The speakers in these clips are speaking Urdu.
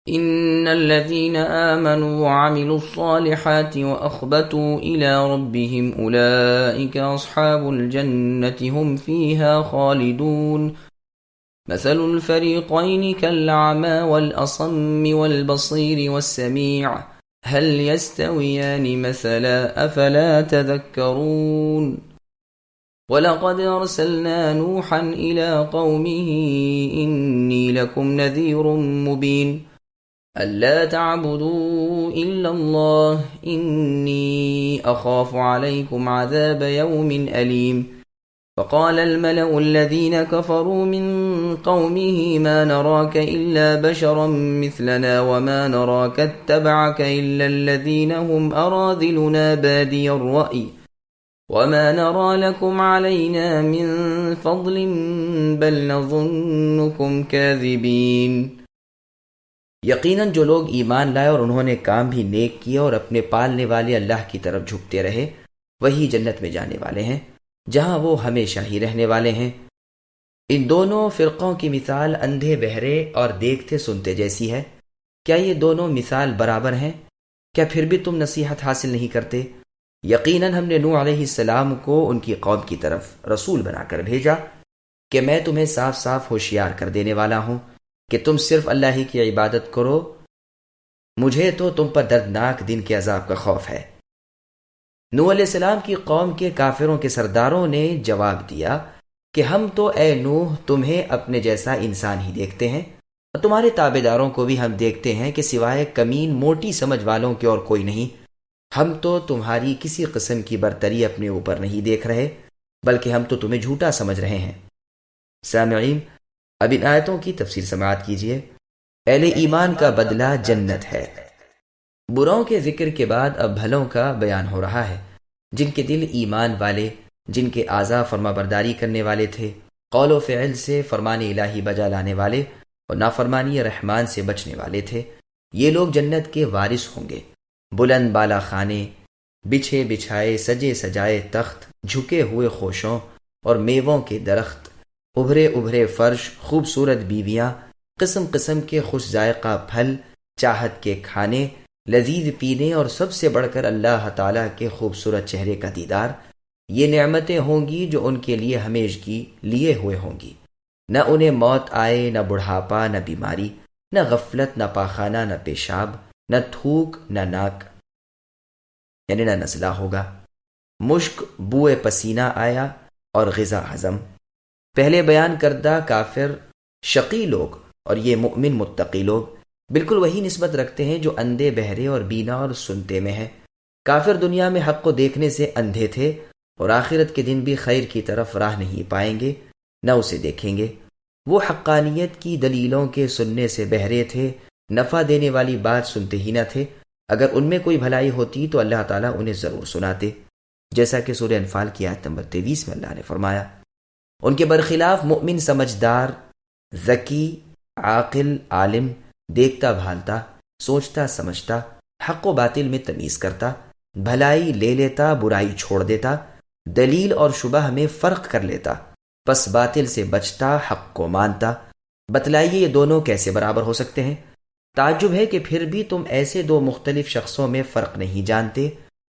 إن الذين آمنوا وعملوا الصالحات وأخبتوا إلى ربهم أولئك أصحاب الجنة هم فيها خالدون مثل الفريقين كالأعمى والأصم والبصير والسميع هل يستويان مثلا أفلا تذكرون وَلَقَدْ أَرْسَلْنَا نُوحًا إِلَىٰ قَوْمِهِ إِنِّي لَكُمْ نَذِيرٌ مُّبِينٌ أَلَّا تَعْبُدُوا إِلَّا اللَّهَ إِنِّي أَخَافُ عَلَيْكُمْ عَذَابَ يَوْمٍ أَلِيمٍ فَقَالَ الْمَلَأُ الَّذِينَ كَفَرُوا مِن قَوْمِهِ مَا نَرَاكَ إِلَّا بَشَرًا مِّثْلَنَا وَمَا نَرَاكَ اتَّبَعَكَ إِلَّا الَّذِينَ هُمْ أَرَاذِلُنَا بَادِيَ الرَّأْيِ وَمَا نَرَىٰ لَكُمْ عَلَيْنَا مِن فَضْلٍ بَلْ نَظُنُّكُمْ كَاذِبِينَ۔ یقیناً جو لوگ ایمان لائے اور انہوں نے کام بھی نیک کیے اور اپنے پالنے والے اللہ کی طرف جھکتے رہے، وہی جنت میں جانے والے ہیں جہاں وہ ہمیشہ ہی رہنے والے ہیں۔ ان دونوں فرقوں کی مثال اندھے بہرے اور دیکھتے سنتے جیسی ہے۔ کیا یہ دونوں مثال برابر ہیں؟ کیا پھر بھی تم نصیحت حاصل نہیں کرتے؟ یقیناً ہم نے نوح علیہ السلام کو ان کی قوم کی طرف رسول بنا کر بھیجا کہ میں تمہیں صاف صاف ہوشیار کر دینے والا ہوں کہ تم صرف اللہ ہی کی عبادت کرو، مجھے تو تم پر دردناک دن کے عذاب کا خوف ہے۔ نوح علیہ السلام کی قوم کے کافروں کے سرداروں نے جواب دیا کہ ہم تو اے نوح تمہیں اپنے جیسا انسان ہی دیکھتے ہیں اور تمہارے تابع داروں کو بھی ہم دیکھتے ہیں کہ سوائے کمین موٹی سمجھ والوں کے اور کوئی نہیں۔ ہم تو تمہاری کسی قسم کی برتری اپنے اوپر نہیں دیکھ رہے بلکہ ہم تو تمہیں جھوٹا سمجھ رہے ہیں۔ سامعین، اب ان آیتوں کی تفسیر سماعت کیجیے۔ اہل ایمان کا بدلہ جنت ہے۔ براؤں کے ذکر کے بعد اب بھلوں کا بیان ہو رہا ہے، جن کے دل ایمان والے، جن کے اعضاء فرما برداری کرنے والے تھے، قول و فعل سے فرمان الہی بجا لانے والے اور نافرمانی رحمان سے بچنے والے تھے، یہ لوگ جنت کے وارث ہوں گے۔ بلند بالا خانے، بچھے بچھائے سجے سجائے تخت، جھکے ہوئے خوشوں اور میووں کے درخت، ابھرے ابھرے فرش، خوبصورت بیویاں، قسم قسم کے خوش ذائقہ پھل، چاہت کے کھانے، لذیذ پینے اور سب سے بڑھ کر اللہ تعالیٰ کے خوبصورت چہرے کا دیدار، یہ نعمتیں ہوں گی جو ان کے لیے ہمیشگی لیے ہوئے ہوں گی۔ نہ انہیں موت آئے، نہ بڑھاپا، نہ بیماری، نہ غفلت، نہ پاخانہ، نہ پیشاب، نہ تھوک، نہ ناک یعنی نہ نزلہ ہوگا۔ مشک بوئے پسینہ آیا اور غذا ہضم۔ پہلے بیان کردہ کافر شقی لوگ اور یہ مؤمن متقی لوگ بالکل وہی نسبت رکھتے ہیں جو اندھے بہرے اور بینا اور سنتے میں ہے۔ کافر دنیا میں حق کو دیکھنے سے اندھے تھے اور آخرت کے دن بھی خیر کی طرف راہ نہیں پائیں گے، نہ اسے دیکھیں گے۔ وہ حقانیت کی دلیلوں کے سننے سے بہرے تھے، نفع دینے والی بات سنتے ہی نہ تھے۔ اگر ان میں کوئی بھلائی ہوتی تو اللہ تعالیٰ انہیں ضرور سناتے، جیسا کہ سورہ انفال کی آیت نمبر 23 میں اللہ نے فرمایا۔ ان کے برخلاف مؤمن سمجھدار، ذکی، عاقل، عالم، دیکھتا بھالتا، سوچتا سمجھتا، حق و باطل میں تمیز کرتا، بھلائی لے لیتا، برائی چھوڑ دیتا، دلیل اور شبہ میں فرق کر لیتا، پس باطل سے بچتا، حق کو مانتا۔ بتلائیے یہ دونوں کیسے برابر ہو سکتے ہیں؟ تعجب ہے کہ پھر بھی تم ایسے دو مختلف شخصوں میں فرق نہیں جانتے۔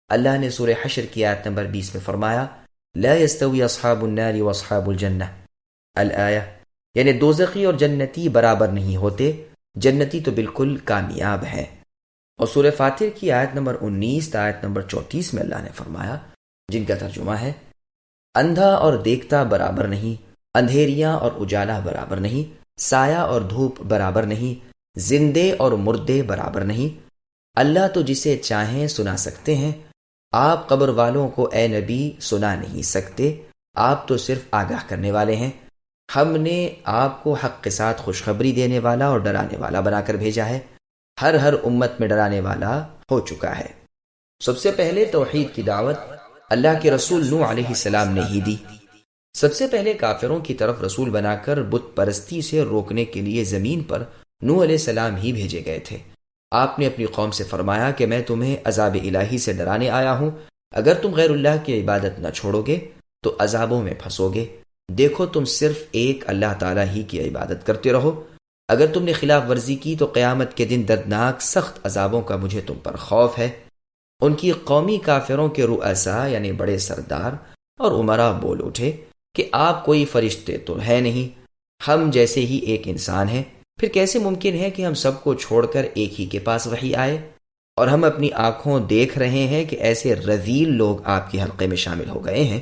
اللہ نے سورہ حشر کی آیت نمبر 20 میں فرمایا، لا يستوی اصحاب النار واصحاب الجنہ الآیہ، یعنی دوزخی اور جنتی برابر نہیں ہوتے، جنتی تو بالکل کامیاب ہیں۔ اور سورہ فاتر کی آیت نمبر 19 تا آیت نمبر 34 میں اللہ نے فرمایا، جن کا ترجمہ ہے، اندھا اور دیکھتا برابر نہیں، اندھیریاں اور اجالا برابر نہیں، سایہ اور دھوپ برابر نہیں، زندے اور مردے برابر نہیں۔ اللہ تو جسے چاہیں سنا سکتے ہیں، آپ قبر والوں کو اے نبی سنا نہیں سکتے، آپ تو صرف آگاہ کرنے والے ہیں۔ ہم نے آپ کو حق کے ساتھ خوشخبری دینے والا اور ڈرانے والا بنا کر بھیجا ہے۔ ہر امت میں ڈرانے والا ہو چکا ہے۔ سب سے پہلے توحید کی دعوت اللہ کے رسول نوح علیہ السلام نے ہی دی۔ سب سے پہلے کافروں کی طرف رسول بنا کر بت پرستی سے روکنے کے لیے زمین پر نوح علیہ السلام ہی بھیجے گئے تھے۔ آپ نے اپنی قوم سے فرمایا کہ میں تمہیں عذاب الہی سے ڈرانے آیا ہوں، اگر تم غیر اللہ کی عبادت نہ چھوڑو گے تو عذابوں میں پھنسو گے۔ دیکھو تم صرف ایک اللہ تعالیٰ ہی کی عبادت کرتے رہو اگر تم نے خلاف ورزی کی تو قیامت کے دن دردناک سخت عذابوں کا مجھے تم پر خوف ہے۔ ان کی قومی کافروں کے رؤساء یعنی بڑے سردار اور امراء بول اٹھے کہ آپ کوئی فرشتے تو ہے نہیں، ہم جیسے ہی ایک انسان ہیں، پھر کیسے ممکن ہے کہ ہم سب کو چھوڑ کر ایک ہی کے پاس وحی آئے؟ اور ہم اپنی آنکھوں دیکھ رہے ہیں کہ ایسے رذیل لوگ آپ کے حلقے میں شامل ہو گئے ہیں،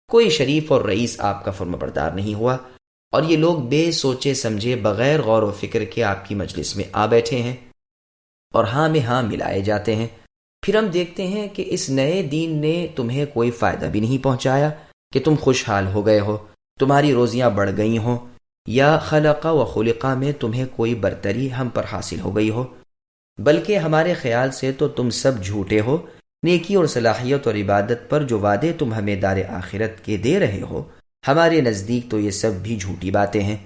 کوئی شریف اور رئیس آپ کا فرمانبردار نہیں ہوا، اور یہ لوگ بے سوچے سمجھے بغیر غور و فکر کے آپ کی مجلس میں آ بیٹھے ہیں اور ہاں میں ہاں ملائے جاتے ہیں۔ پھر ہم دیکھتے ہیں کہ اس نئے دین نے تمہیں کوئی فائدہ بھی نہیں پہنچایا کہ تم خوشحال ہو گئے ہو، تمہاری روزیاں بڑھ گئی ہوں، یا خلقہ و خلقہ میں تمہیں کوئی برتری ہم پر حاصل ہو گئی ہو، بلکہ ہمارے خیال سے تو تم سب جھوٹے ہو۔ نیکی اور صلاحیت اور عبادت پر جو وعدے تم ہمیں دار آخرت کے دے رہے ہو، ہمارے نزدیک تو یہ سب بھی جھوٹی باتیں ہیں۔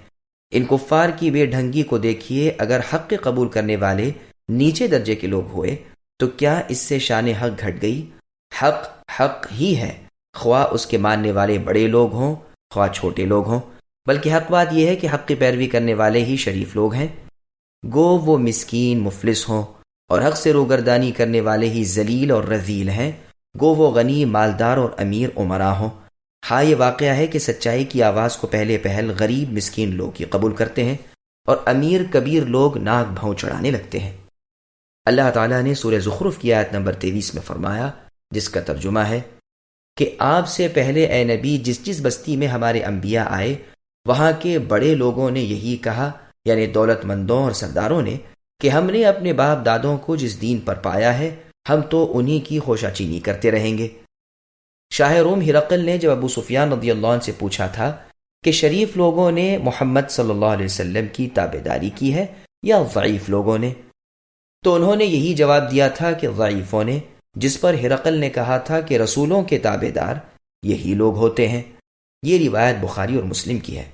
ان کفار کی بے ڈھنگی کو دیکھیے، اگر حق قبول کرنے والے نیچے درجے کے لوگ ہوئے تو کیا اس سے شان حق گھٹ گئی؟ حق حق ہی ہے، خواہ اس کے ماننے والے بڑے لوگ ہوں خواہ چھوٹے لوگ ہوں، بلکہ حق بات یہ ہے کہ حق کی پیروی کرنے والے ہی شریف لوگ ہیں، گو وہ مسکین مفلس ہوں، اور حق سے روگردانی کرنے والے ہی ذلیل اور رذیل ہیں، گو وہ غنی مالدار اور امیر امراء ہوں۔ ہاں یہ واقعہ ہے کہ سچائی کی آواز کو پہلے پہل غریب مسکین لوگ ہی قبول کرتے ہیں اور امیر کبیر لوگ ناک بھوں چڑھانے لگتے ہیں۔ اللہ تعالیٰ نے سورہ زخرف کی آیت نمبر 23 میں فرمایا، جس کا ترجمہ ہے کہ آپ سے پہلے اے نبی جس بستی میں ہمارے انبیاء آئے، وہاں کے بڑے لوگوں نے یہی کہا، یعنی دولت مندوں اور سرداروں نے، کہ ہم نے اپنے باپ دادوں کو جس دین پر پایا ہے ہم تو انہی کی خوشا چینی کرتے رہیں گے۔ شاہ روم ہرقل نے جب ابو سفیان رضی اللہ عنہ سے پوچھا تھا کہ شریف لوگوں نے محمد صلی اللہ علیہ وسلم کی تابعداری کی ہے یا ضعیف لوگوں نے، تو انہوں نے یہی جواب دیا تھا کہ ضعیفوں نے، جس پر ہرقل نے کہا تھا کہ رسولوں کے تابعدار یہی لوگ ہوتے ہیں۔ یہ روایت بخاری اور مسلم کی ہے۔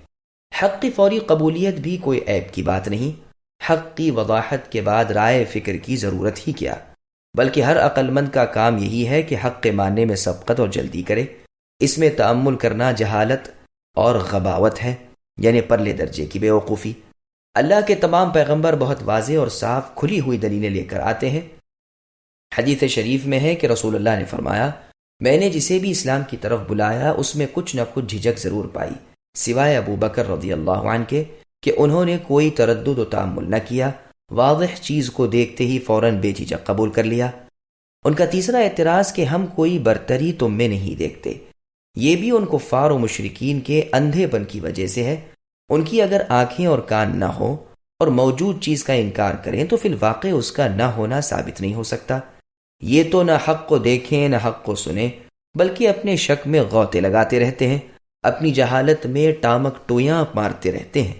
حق کی فوری قبولیت بھی کوئی عیب کی بات نہیں، حق کی وضاحت کے بعد رائے فکر کی ضرورت ہی کیا، بلکہ ہر عقل مند کا کام یہی ہے کہ حق کے ماننے میں سبقت اور جلدی کرے۔ اس میں تأمل کرنا جہالت اور غباوت ہے، یعنی پرلے درجے کی بیوقوفی۔ اللہ کے تمام پیغمبر بہت واضح اور صاف کھلی ہوئی دلیلیں لے کر آتے ہیں۔ حدیث شریف میں ہے کہ رسول اللہ نے فرمایا، میں نے جسے بھی اسلام کی طرف بلایا اس میں کچھ نہ کچھ جھجک ضرور پائی، سوائے ابو بکر رضی اللہ عنہ کے کہ انہوں نے کوئی تردد و تأمل نہ کیا، واضح چیز کو دیکھتے ہی فوراً بے جھجک قبول کر لیا۔ ان کا تیسرا اعتراض کہ ہم کوئی برتری تم میں نہیں دیکھتے، یہ بھی ان کفار و مشرکین کے اندھے پن کی وجہ سے ہے۔ ان کی اگر آنکھیں اور کان نہ ہو اور موجود چیز کا انکار کریں تو فی الواقع اس کا نہ ہونا ثابت نہیں ہو سکتا۔ یہ تو نہ حق کو دیکھیں نہ حق کو سنیں، بلکہ اپنے شک میں غوطے لگاتے رہتے ہیں، اپنی جہالت میں ٹامک ٹویاں مارتے رہتے ہیں۔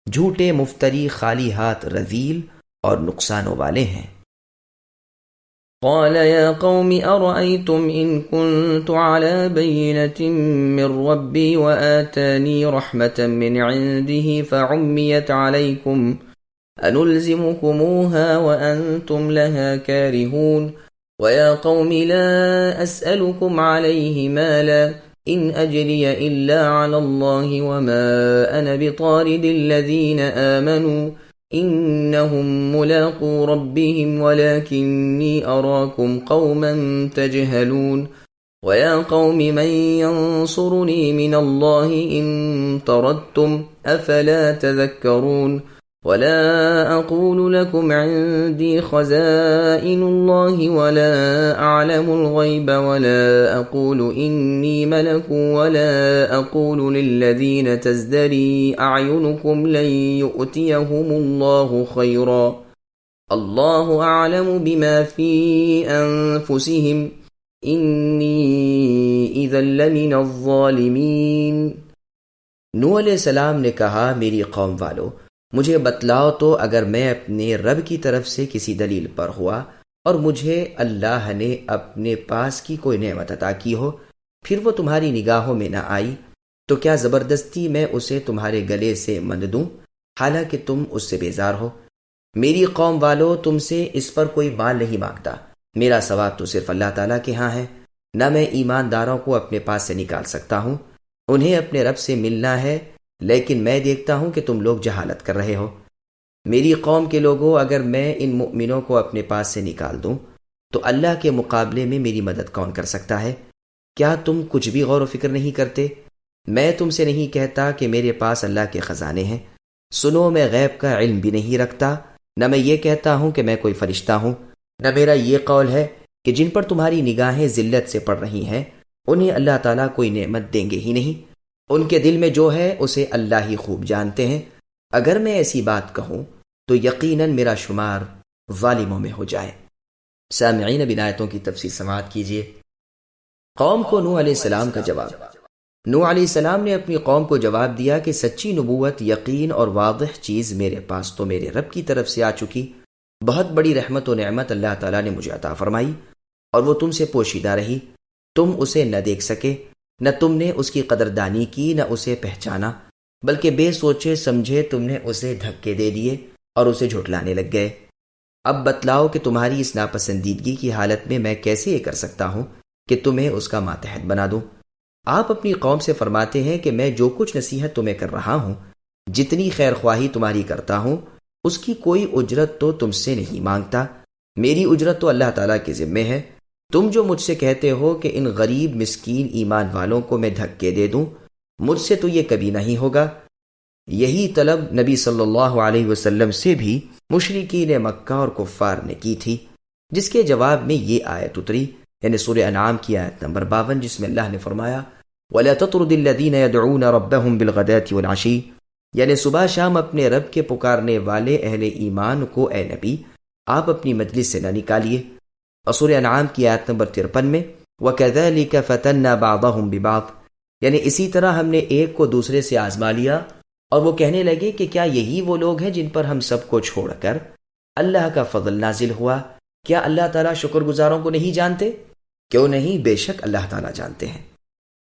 جھوٹے مفتری خالی ہاتھ رذیل اور نقصانوں والے ہیں۔ قال يا قوم أرأيتم إن كنت على بينة من ربي وآتاني رحمة من عنده فعميت عليكم أنلزمكموها وأنتم لها كارهون ويا قوم لا أسألكم عليه مالا إن أجري إلا على الله وما أنا بطارد الذين آمنوا إنهم ملاقو ربهم ولكني أراكم قوما تجهلون ويا قوم من ينصرني من الله إن طردتم أفلا تذكرون ولا أقول لكم عندي خزائن الله ولا أعلم الغيب ولا أقول إني ملك ولا أقول للذين تزدري أعينكم لن يؤتيهم الله خيرا الله أعلم بما في أنفسهم إني إذا لمن الظالمين۔ نوح علیہ السلام نے کہا، میری قوم والو، مجھے بتلاؤ تو اگر میں اپنے رب کی طرف سے کسی دلیل پر ہوا اور مجھے اللہ نے اپنے پاس کی کوئی نعمت عطا کی ہو، پھر وہ تمہاری نگاہوں میں نہ آئی، تو کیا زبردستی میں اسے تمہارے گلے سے مند دوں حالانکہ تم اس سے بیزار ہو؟ میری قوم والو، تم سے اس پر کوئی مال نہیں مانگتا، میرا ثواب تو صرف اللہ تعالیٰ کے ہاں ہے، نہ میں ایمانداروں کو اپنے پاس سے نکال سکتا ہوں، انہیں اپنے رب سے ملنا ہے، لیکن میں دیکھتا ہوں کہ تم لوگ جہالت کر رہے ہو۔ میری قوم کے لوگوں، اگر میں ان مؤمنوں کو اپنے پاس سے نکال دوں تو اللہ کے مقابلے میں میری مدد کون کر سکتا ہے؟ کیا تم کچھ بھی غور و فکر نہیں کرتے؟ میں تم سے نہیں کہتا کہ میرے پاس اللہ کے خزانے ہیں۔ سنو، میں غیب کا علم بھی نہیں رکھتا، نہ میں یہ کہتا ہوں کہ میں کوئی فرشتہ ہوں، نہ میرا یہ قول ہے کہ جن پر تمہاری نگاہیں ذلت سے پڑ رہی ہیں انہیں اللہ تعالیٰ کوئی نعمت دیں گے ہی نہیں۔ ان کے دل میں جو ہے اسے اللہ ہی خوب جانتے ہیں۔ اگر میں ایسی بات کہوں تو یقیناً میرا شمار ظالموں میں ہو جائے۔ سامعین، اب ان آیتوں کی تفسیر سماعت کیجیے۔ قوم کو نوح علیہ السلام کا جواب۔ نوح علیہ السلام نے اپنی قوم کو جواب دیا کہ سچی نبوت، یقین اور واضح چیز میرے پاس تو میرے رب کی طرف سے آ چکی۔ بہت بڑی رحمت و نعمت اللہ تعالیٰ نے مجھے عطا فرمائی اور وہ تم سے پوشیدہ رہی۔ تم اسے نہ دیکھ سکے، نہ تم نے اس کی قدردانی کی، نہ اسے پہچانا، بلکہ بے سوچے سمجھے تم نے اسے دھکے دے دیے اور اسے جھٹلانے لگ گئے۔ اب بتلاؤ کہ تمہاری اس ناپسندیدگی کی حالت میں میں کیسے یہ کر سکتا ہوں کہ تمہیں اس کا ماتحت بنا دوں؟ آپ اپنی قوم سے فرماتے ہیں کہ میں جو کچھ نصیحت تمہیں کر رہا ہوں، جتنی خیر خواہی تمہاری کرتا ہوں، اس کی کوئی اجرت تو تم سے نہیں مانگتا۔ میری اجرت تو اللہ تعالیٰ کے ذمے ہے۔ تم جو مجھ سے کہتے ہو کہ ان غریب مسکین ایمان والوں کو میں دھکے دے دوں، مجھ سے تو یہ کبھی نہیں ہوگا۔ یہی طلب نبی صلی اللہ علیہ وسلم سے بھی مشرکین مکہ اور کفار نے کی تھی، جس کے جواب میں یہ آیت اتری، یعنی سورہ انعام کی آیت نمبر 52، جس میں اللہ نے فرمایا وَلَا تَطْرُدِ الَّذِينَ يَدْعُونَ رَبَّهُمْ بِالْغَدَاةِ وَالْعَشِيِّ، یعنی صبح شام اپنے رب کے پکارنے والے اہل ایمان کو اے نبی آپ اپنی مجلس سے نہ نکالیے۔ اور سورہ انعام کی آیت نمبر 53 میں وَكَذَلِكَ فَتَنَّا بَعْضَهُمْ بِبَعْضٍ، یعنی اسی طرح ہم نے ایک کو دوسرے سے آزما لیا، اور وہ کہنے لگے کہ کیا یہی وہ لوگ ہیں جن پر ہم سب کو چھوڑ کر اللہ کا فضل نازل ہوا؟ کیا اللہ تعالیٰ شکر گزاروں کو نہیں جانتے؟ کیوں نہیں، بے شک اللہ تعالیٰ جانتے ہیں۔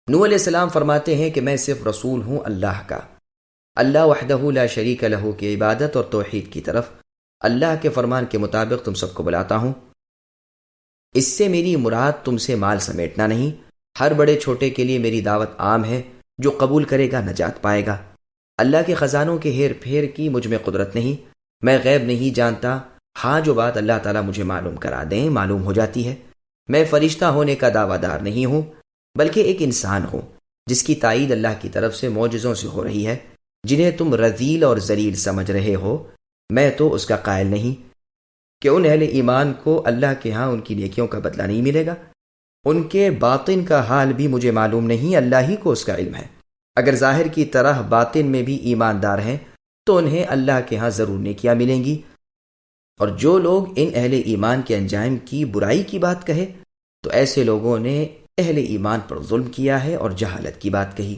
نوح علیہ السلام فرماتے ہیں کہ میں صرف رسول ہوں اللہ کا، اللہ وحدہ لا شریک لہ کی عبادت اور توحید کی طرف اللہ کے فرمان کے مطابق تم سب کو بلاتا ہوں۔ اس سے میری مراد تم سے مال سمیٹنا نہیں، ہر بڑے چھوٹے کے لیے میری دعوت عام ہے، جو قبول کرے گا نجات پائے گا۔ اللہ کے خزانوں کے ہیر پھیر کی مجھ میں قدرت نہیں، میں غیب نہیں جانتا، ہاں جو بات اللہ تعالیٰ مجھے معلوم کرا دیں معلوم ہو جاتی ہے۔ میں فرشتہ ہونے کا دعویٰ دار نہیں ہوں، بلکہ ایک انسان ہوں جس کی تائید اللہ کی طرف سے معجزوں سے ہو رہی ہے، جنہیں تم رذیل اور ذلیل سمجھ رہے ہو، میں تو اس کا قائل نہیں۔ کہ ان اہل ایمان کو اللہ کے ہاں ان کی نیکیوں کا بدلہ نہیں ملے گا؟ ان کے باطن کا حال بھی مجھے معلوم نہیں، اللہ ہی کو اس کا علم ہے۔ اگر ظاہر کی طرح باطن میں بھی ایماندار ہیں تو انہیں اللہ کے ہاں ضرور نیکیاں ملیں گی۔ اور جو لوگ ان اہل ایمان کے انجام کی برائی کی بات کہے تو ایسے لوگوں نے اہل ایمان پر ظلم کیا ہے اور جہالت کی بات کہی۔